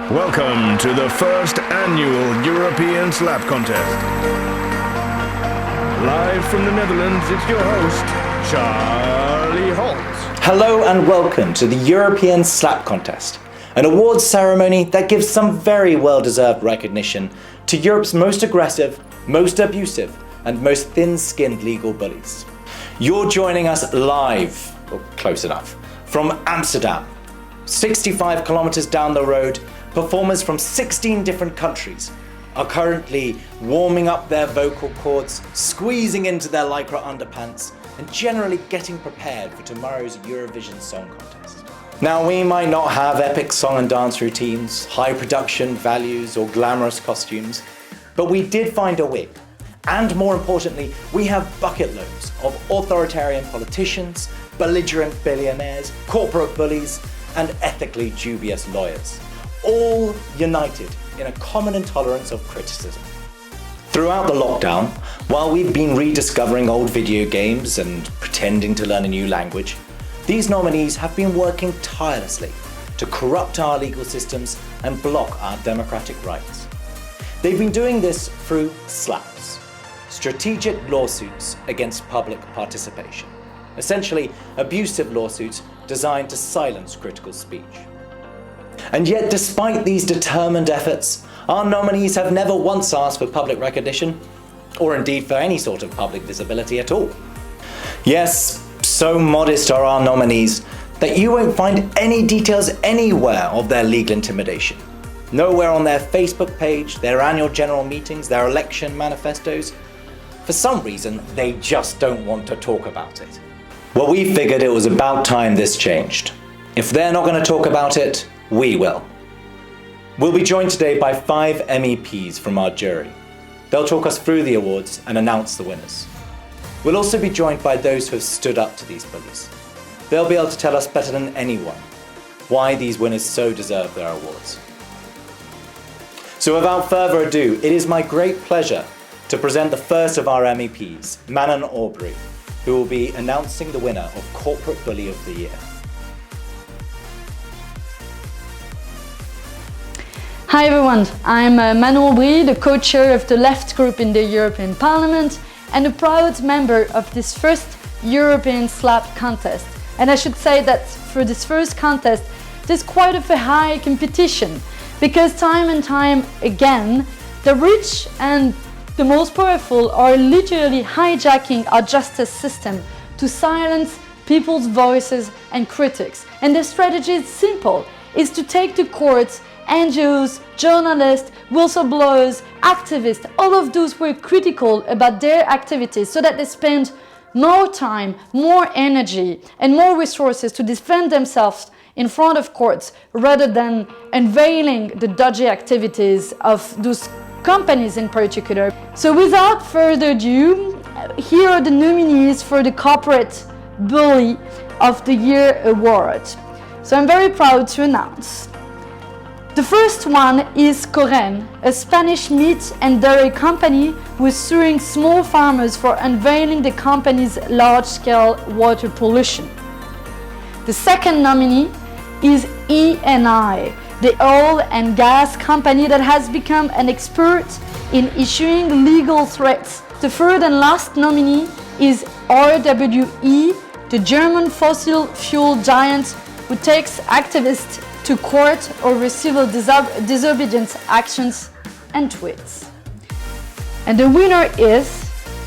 Welcome to the first annual European SLAPP Contest. Live from the Netherlands, it's your host, Charlie Holt. Hello and welcome to the European SLAPP Contest, an awards ceremony that gives some very well-deserved recognition to Europe's most aggressive, most abusive, and most thin-skinned legal bullies. You're joining us live, or close enough, from Amsterdam. 65 kilometers down the road, performers from 16 different countries are currently warming up their vocal cords, squeezing into their lycra underpants, and generally getting prepared for tomorrow's Eurovision Song Contest. Now, we might not have epic song and dance routines, high production values, or glamorous costumes, but we did find a wig. And more importantly, we have bucket loads of authoritarian politicians, belligerent billionaires, corporate bullies, and ethically dubious lawyers, all united in a common intolerance of criticism. Throughout the lockdown, while we've been rediscovering old video games and pretending to learn a new language, these nominees have been working tirelessly to corrupt our legal systems and block our democratic rights. They've been doing this through SLAPPs, strategic lawsuits against public participation, essentially abusive lawsuits designed to silence critical speech. And yet, despite these determined efforts, our nominees have never once asked for public recognition, or indeed for any sort of public visibility at all. Yes, so modest are our nominees that you won't find any details anywhere of their legal intimidation. Nowhere on their Facebook page, their annual general meetings, their election manifestos. For some reason, they just don't want to talk about it. Well, we figured it was about time this changed. If they're not going to talk about it, we will. We'll be joined today by 5 MEPs from our jury. They'll talk us through the awards and announce the winners. We'll also be joined by those who have stood up to these bullies. They'll be able to tell us better than anyone why these winners so deserve their awards. So without further ado, it is my great pleasure to present the first of our MEPs, Manon Aubrey, who will be announcing the winner of Corporate Bully of the Year. Hi everyone, I'm Manon Aubrey, the co-chair of the Left Group in the European Parliament and a proud member of this first European SLAPP Contest. And I should say that for this first contest, there's quite a high competition because time and time again, the rich and the most powerful are literally hijacking our justice system to silence people's voices and critics. And the strategy is simple, is to take to courts NGOs, journalists, whistleblowers, activists, all of those who are critical about their activities so that they spend more time, more energy and more resources to defend themselves in front of courts rather than unveiling the dodgy activities of those companies in particular. So without further ado, here are the nominees for the Corporate Bully of the Year award. So I'm very proud to announce. The first one is Caruana, a Spanish meat and dairy company who is suing small farmers for unveiling the company's large-scale water pollution. The second nominee is Eni, the oil and gas company that has become an expert in issuing legal threats. The third and last nominee is RWE, the German fossil fuel giant who takes activists to court over civil disobedience actions and tweets. And the winner is,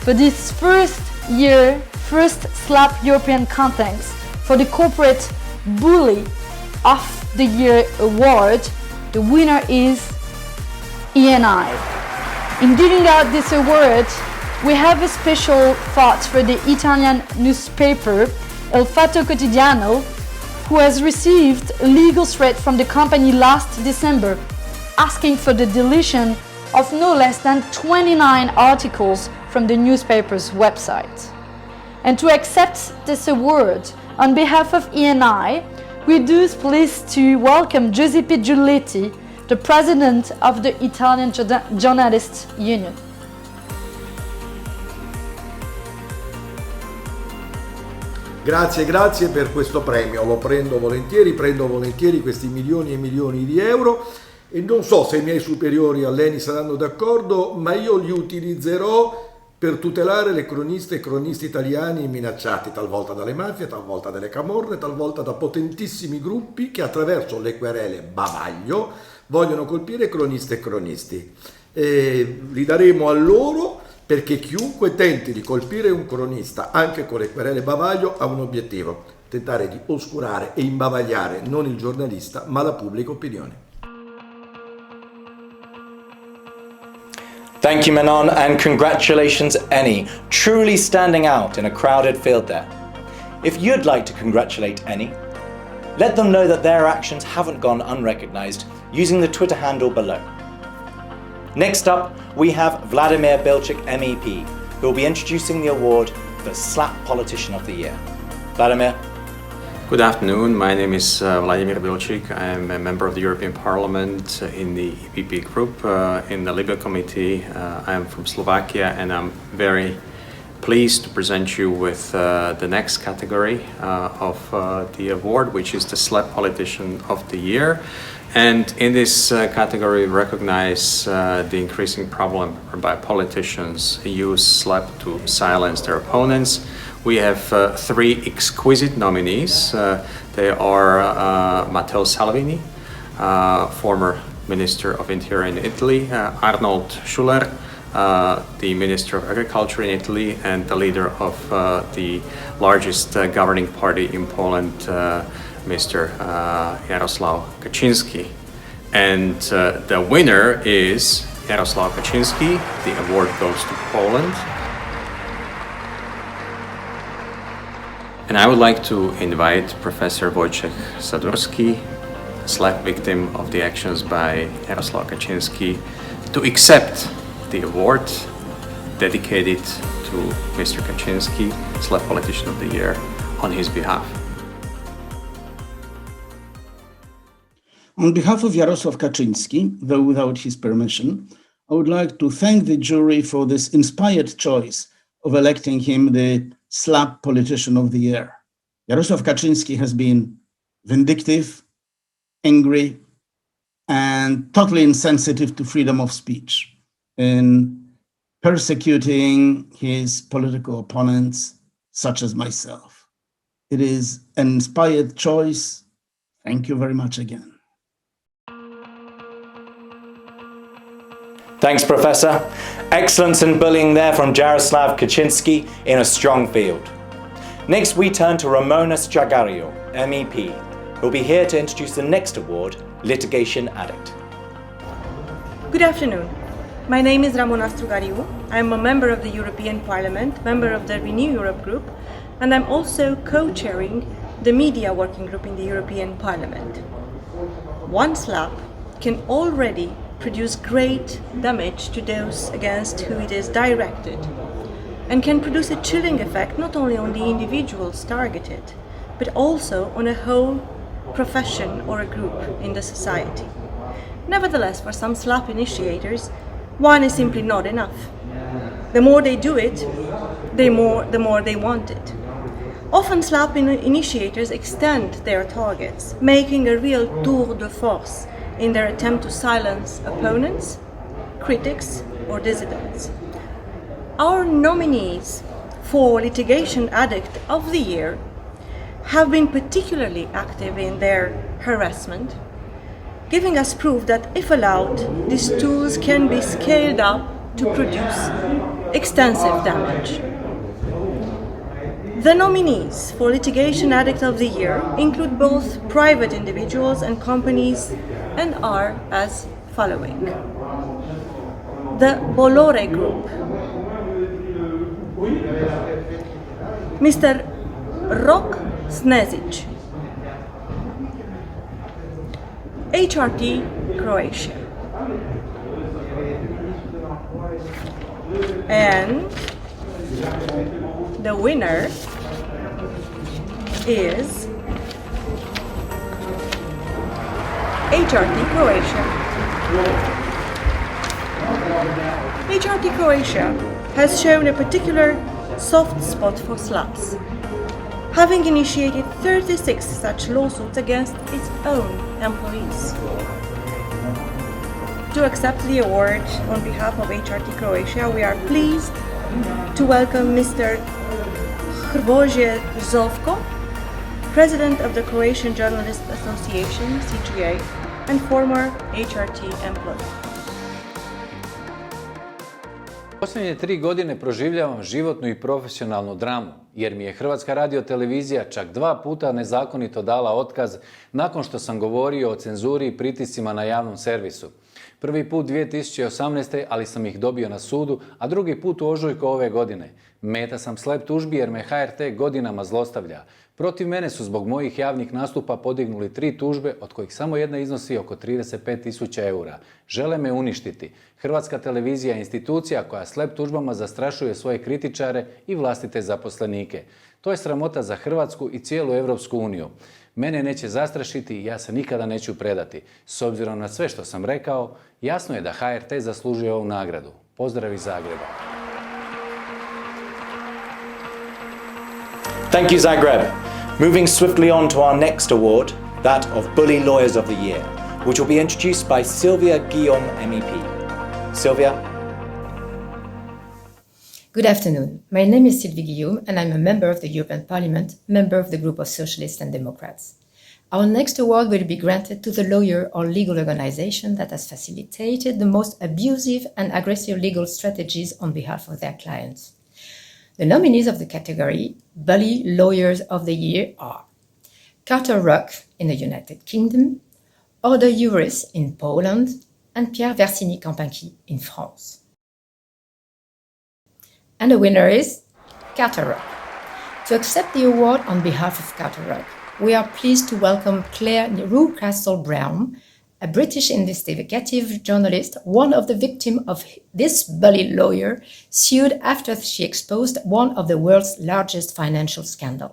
for this first SLAPP European Contest for the Corporate Bully of the Year award, the winner is Eni. In giving out this award, we have a special thought for the Italian newspaper Il Fatto Quotidiano, who has received a legal threat from the company last December, asking for the deletion of no less than 29 articles from the newspaper's website. And to accept this award on behalf of Eni, we do pleased to welcome Giuseppe Giuletti, the president of the Italian Journalists Union. Grazie per questo premio, lo prendo volentieri questi milioni e milioni di euro e non so se i miei superiori all'ENI saranno d'accordo, ma io li utilizzerò per tutelare le croniste e cronisti italiani minacciati talvolta dalle mafie, talvolta dalle camorre, talvolta da potentissimi gruppi che attraverso le querele bavaglio vogliono colpire croniste e cronisti. E li daremo a loro perché chiunque tenti di colpire un cronista anche con le querele bavaglio ha un obiettivo: tentare di oscurare e imbavagliare non il giornalista ma la pubblica opinione. Thank you, Manon, and congratulations, Eni, truly standing out in a crowded field there. If you'd like to congratulate Eni, let them know that their actions haven't gone unrecognized using the Twitter handle below. Next up, we have Vladimir Bilčík, MEP, who will be introducing the award for SLAPP Politician of the Year. Vladimir. Good afternoon, my name is Vladimir Bilčík. I'm a member of the European Parliament in the EPP group in the Libe Committee. I'm from Slovakia and I'm very pleased to present you with the next category of the award, which is the SLAPP Politician of the Year. And in this category, we recognize the increasing problem whereby politicians use SLAPP to silence their opponents. We have three exquisite nominees. They are Matteo Salvini, former Minister of Interior in Italy, Arnold Schuller, the Minister of Agriculture in Italy, and the leader of the largest governing party in Poland, Mr. Jarosław Kaczyński. And the winner is Jarosław Kaczyński. The award goes to Poland. And I would like to invite Professor Wojciech Sadurski, SLAPP victim of the actions by Jarosław Kaczyński, to accept the award dedicated to Mr. Kaczyński, SLAPP Politician of the Year, on his behalf. On behalf of Jarosław Kaczyński, though without his permission, I would like to thank the jury for this inspired choice of electing him the SLAPP Politician of the Year. Jarosław Kaczyński has been vindictive, angry, and totally insensitive to freedom of speech in persecuting his political opponents, such as myself. It is an inspired choice. Thank you very much again. Thanks, Professor. Excellence in bullying there from Jarosław Kaczyński in a strong field. Next, we turn to Ramona Stragario, MEP, who will be here to introduce the next award, Litigation Addict. Good afternoon. My name is Ramona Strugariu. I'm a member of the European Parliament, member of the Renew Europe group, and I'm also co-chairing the media working group in the European Parliament. One SLAPP can already produce great damage to those against who it is directed, and can produce a chilling effect not only on the individuals targeted, but also on a whole profession or a group in the society. Nevertheless, for some SLAPP initiators, one is simply not enough. The more they do it, the more they want it. Often SLAPP initiators extend their targets, making a real tour de force in their attempt to silence opponents, critics, or dissidents. Our nominees for Litigation Addict of the Year have been particularly active in their harassment, giving us proof that if allowed, these tools can be scaled up to produce extensive damage. The nominees for Litigation Addict of the Year include both private individuals and companies and are as following. The Bolore Group, Mr. Rok Snezic, HRT Croatia, and the winner is HRT Croatia. HRT Croatia has shown a particular soft spot for SLAPPs, having initiated 36 such lawsuits against its own employees. To accept the award on behalf of HRT Croatia, we are pleased to welcome Mr. Hrvoje Zovko, President of the Croatian Journalists Association, CGA, and former HRT employee. Posljednje 3 godine proživljavam životnu i profesionalnu dramu, jer mi je Hrvatska radiotelevizija čak 2 puta nezakonito dala otkaz nakon što sam govorio o cenzuri i pritiscima na javnom servisu. Prvi put 2018. ali sam ih dobio na sudu, a drugi put u ožujku ove godine. Meta sam SLAPP tužbi jer me HRT godinama zlostavlja. Protiv mene su zbog mojih javnih nastupa podignuli 3 tužbe, od kojih samo jedna iznosi oko 35.000 eura. Žele me uništiti. Hrvatska televizija je institucija koja SLAPP tužbama zastrašuje svoje kritičare i vlastite zaposlenike. To je sramota za Hrvatsku i cijelu Europsku uniju. Mene neće zastrašiti i ja se nikada neću predati. S obzirom na sve što sam rekao, jasno je da HRT zaslužuje ovu nagradu. Pozdrav iz Zagreba. Thank you, Zagreb. Moving swiftly on to our next award, that of Bully Lawyers of the Year, which will be introduced by Sylvia Guillaume, MEP. Sylvia? Good afternoon. My name is Sylvie Guillaume and I'm a member of the European Parliament, member of the group of Socialists and Democrats. Our next award will be granted to the lawyer or legal organization that has facilitated the most abusive and aggressive legal strategies on behalf of their clients. The nominees of the category Bully Lawyers of the Year are Carter Ruck in the United Kingdom, Order Juris in Poland, and Pierre Versini-Campanqui in France. And the winner is Carter Ruck. To accept the award on behalf of Carter Ruck, we are pleased to welcome Claire Newcastle-Brown, a British investigative journalist, one of the victims of this bully lawyer, sued after she exposed one of the world's largest financial scandals.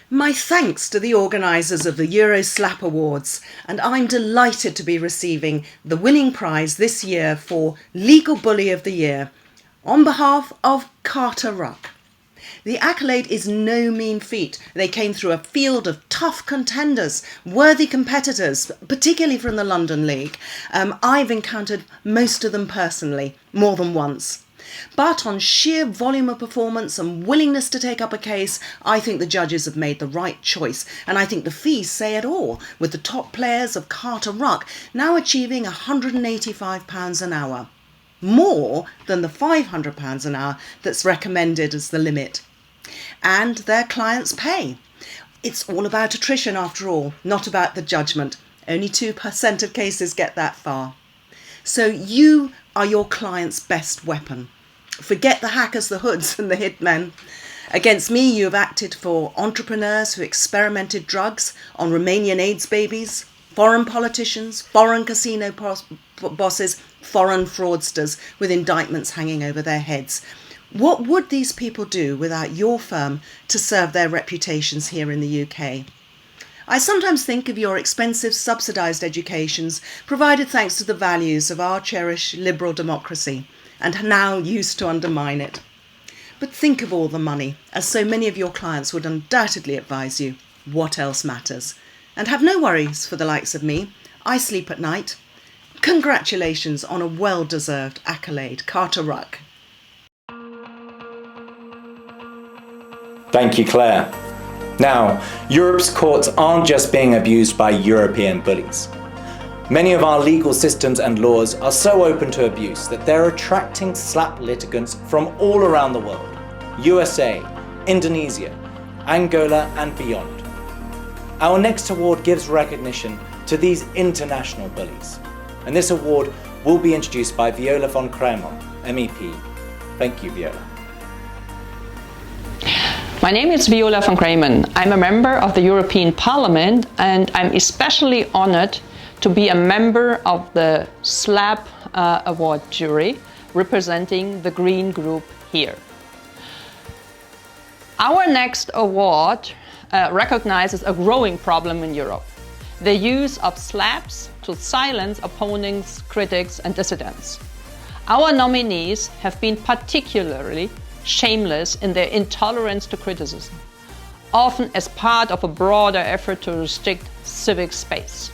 My thanks to the organisers of the SLAPP Awards, and I'm delighted to be receiving the winning prize this year for Legal Bully of the Year on behalf of Carter Ruck. The accolade is no mean feat. They came through a field of tough contenders, worthy competitors, particularly from the London League. I've encountered most of them personally, more than once. But on sheer volume of performance and willingness to take up a case, I think the judges have made the right choice. And I think the fees say it all, with the top players of Carter Ruck now achieving £185 an hour. More than the £500 an hour that's recommended as the limit. And their clients pay. It's all about attrition after all, not about the judgment. Only 2% of cases get that far. So you are your client's best weapon. Forget the hackers, the hoods and the hitmen. Against me, you have acted for entrepreneurs who experimented drugs on Romanian AIDS babies, foreign politicians, foreign casino bosses, foreign fraudsters with indictments hanging over their heads. What would these people do without your firm to serve their reputations here in the UK? I sometimes think of your expensive subsidised educations provided thanks to the values of our cherished liberal democracy and now used to undermine it. But think of all the money, as so many of your clients would undoubtedly advise you. What else matters? And have no worries for the likes of me. I sleep at night. Congratulations on a well-deserved accolade, Carter Ruck. Thank you, Claire. Now, Europe's courts aren't just being abused by European bullies. Many of our legal systems and laws are so open to abuse that they're attracting SLAPP litigants from all around the world. USA, Indonesia, Angola and beyond. Our next award gives recognition to these international bullies. And this award will be introduced by Viola von Kramon, MEP. Thank you, Viola. My name is Viola von Kramon. I'm a member of the European Parliament and I'm especially honored to be a member of the SLAPP award jury representing the Green Group here. Our next award recognizes a growing problem in Europe: the use of SLAPPs to silence opponents, critics and dissidents. Our nominees have been particularly shameless in their intolerance to criticism, often as part of a broader effort to restrict civic space.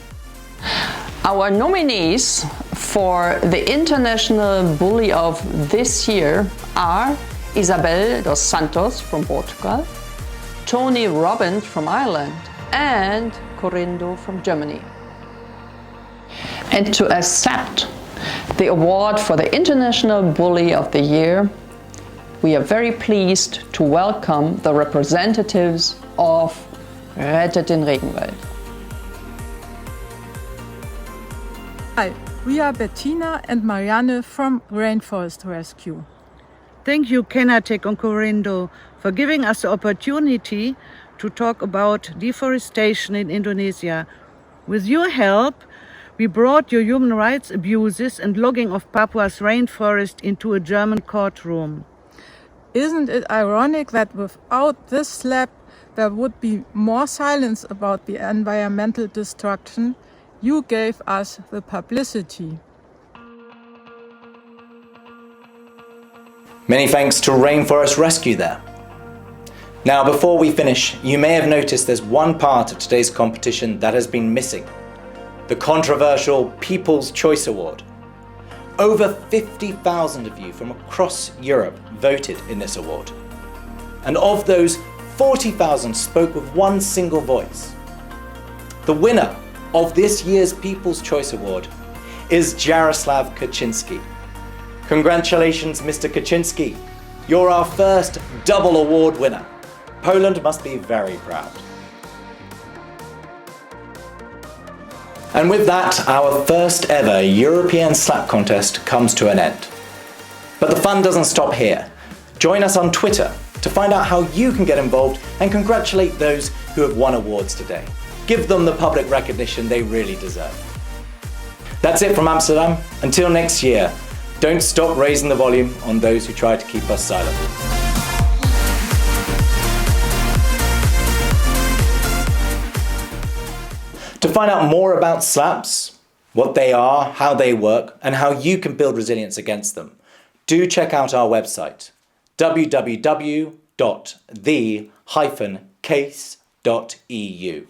Our nominees for the International Bully of this year are Isabel dos Santos from Portugal, Tony Robbins from Ireland, and Corindo from Germany. And to accept the award for the International Bully of the Year, we are very pleased to welcome the representatives of Rettet den Regenwald. Hi, we are Bettina and Marianne from Rainforest Rescue. Thank you, Kenate and Corindo, for giving us the opportunity to talk about deforestation in Indonesia. With your help, we brought your human rights abuses and logging of Papua's rainforest into a German courtroom. Isn't it ironic that without this SLAPP there would be more silence about the environmental destruction? You gave us the publicity. Many thanks to Rainforest Rescue there. Now, before we finish, you may have noticed there's one part of today's competition that has been missing: the controversial People's Choice Award. Over 50,000 of you from across Europe voted in this award. And of those, 40,000 spoke with one single voice. The winner of this year's People's Choice Award is Jaroslav Kaczynski. Congratulations, Mr. Kaczynski. You're our first double award winner. Poland must be very proud. And with that, our first ever European SLAPP contest comes to an end. But the fun doesn't stop here. Join us on Twitter to find out how you can get involved and congratulate those who have won awards today. Give them the public recognition they really deserve. That's it from Amsterdam. Until next year, don't stop raising the volume on those who try to keep us silent. To find out more about SLAPPs, what they are, how they work, and how you can build resilience against them, do check out our website, www.the-case.eu.